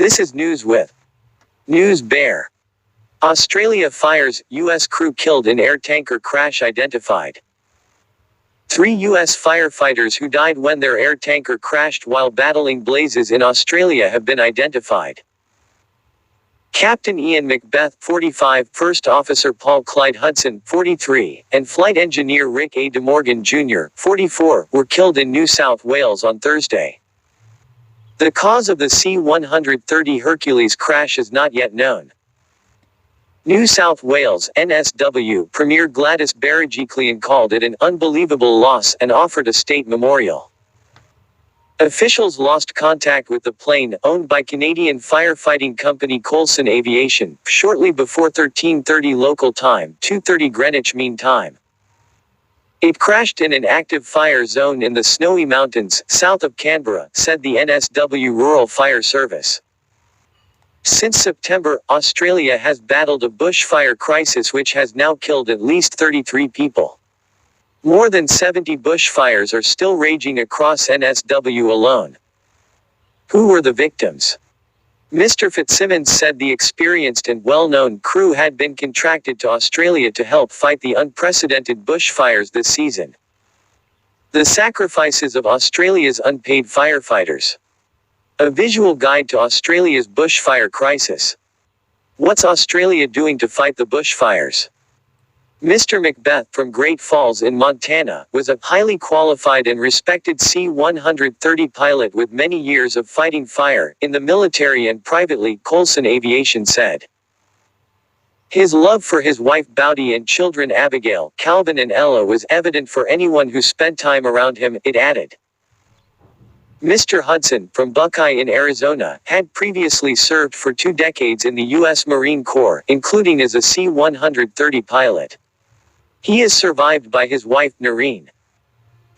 This is News with News Bear. Australia fires, U.S. crew killed in air tanker crash identified. 3 U.S. firefighters who died when their air tanker crashed while battling blazes in Australia have been identified. Captain Ian McBeth, 45, First Officer Paul Clyde Hudson, 43, and Flight Engineer Rick A DeMorgan Jr, 44, were killed in New South Wales on Thursday. The cause of the C-130 Hercules crash is not yet known. New South Wales NSW Premier Gladys Berejiklian called it an unbelievable loss and offered a state memorial. Officials lost contact with the plane, owned by Canadian firefighting company Coulson Aviation, shortly before 13:30 local time, 2:30 Greenwich Mean Time. It crashed in an active fire zone in the Snowy Mountains, south of Canberra, said the NSW Rural Fire Service. Since September, Australia has battled a bushfire crisis which has now killed at least 33 people. More than 70 bushfires are still raging across NSW alone. Who were the victims? Mr. Fitzsimmons said the experienced and well-known crew had been contracted to Australia to help fight the unprecedented bushfires this season. The sacrifices of Australia's unpaid firefighters. A visual guide to Australia's bushfire crisis. What's Australia doing to fight the bushfires? Mr. McBeth from Great Falls in Montana was a highly qualified and respected C-130 pilot with many years of fighting fire in the military and privately, Coulson Aviation said. His love for his wife Bowdy and children Abigail, Calvin and Ella was evident for anyone who spent time around him, it added. Mr. Hudson, from Buckeye in Arizona, had previously served for 2 decades in the U.S. Marine Corps, including as a C-130 pilot. He is survived by his wife, Noreen.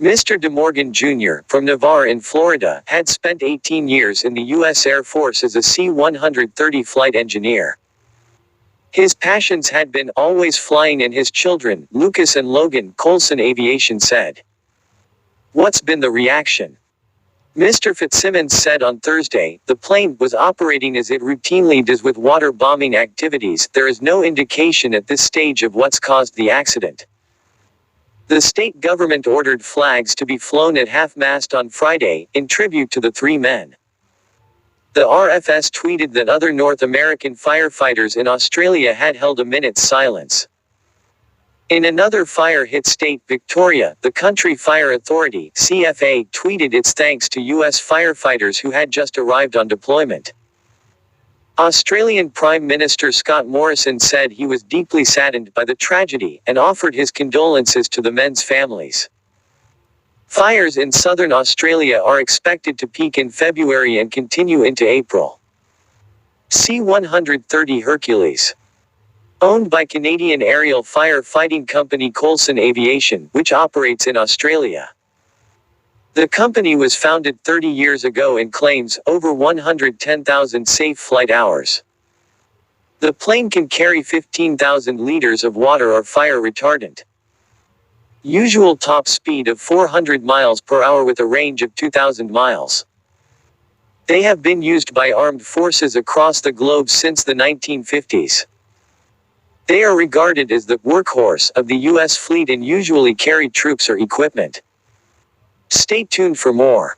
Mr. DeMorgan Jr., from Navarre in Florida, had spent 18 years in the U.S. Air Force as a C-130 flight engineer. His passions had been always flying and his children, Lucas and Logan, Coulson Aviation said. What's been the reaction? Mr. Fitzsimmons said on Thursday, the plane was operating as it routinely does with water bombing activities. There is no indication at this stage of what's caused the accident. The state government ordered flags to be flown at half-mast on Friday, in tribute to the 3 men. The RFS tweeted that other North American firefighters in Australia had held a minute's silence. In another fire-hit state, Victoria, the Country Fire Authority (CFA) tweeted its thanks to U.S. firefighters who had just arrived on deployment. Australian Prime Minister Scott Morrison said he was deeply saddened by the tragedy and offered his condolences to the men's families. Fires in southern Australia are expected to peak in February and continue into April. C-130 Hercules. Owned by Canadian aerial firefighting company Coulson Aviation, which operates in Australia. The company was founded 30 years ago and claims over 110,000 safe flight hours. The plane can carry 15,000 liters of water or fire retardant. Usual top speed of 400 miles per hour with a range of 2,000 miles. They have been used by armed forces across the globe since the 1950s. They are regarded as the workhorse of the U.S. fleet and usually carry troops or equipment. Stay tuned for more.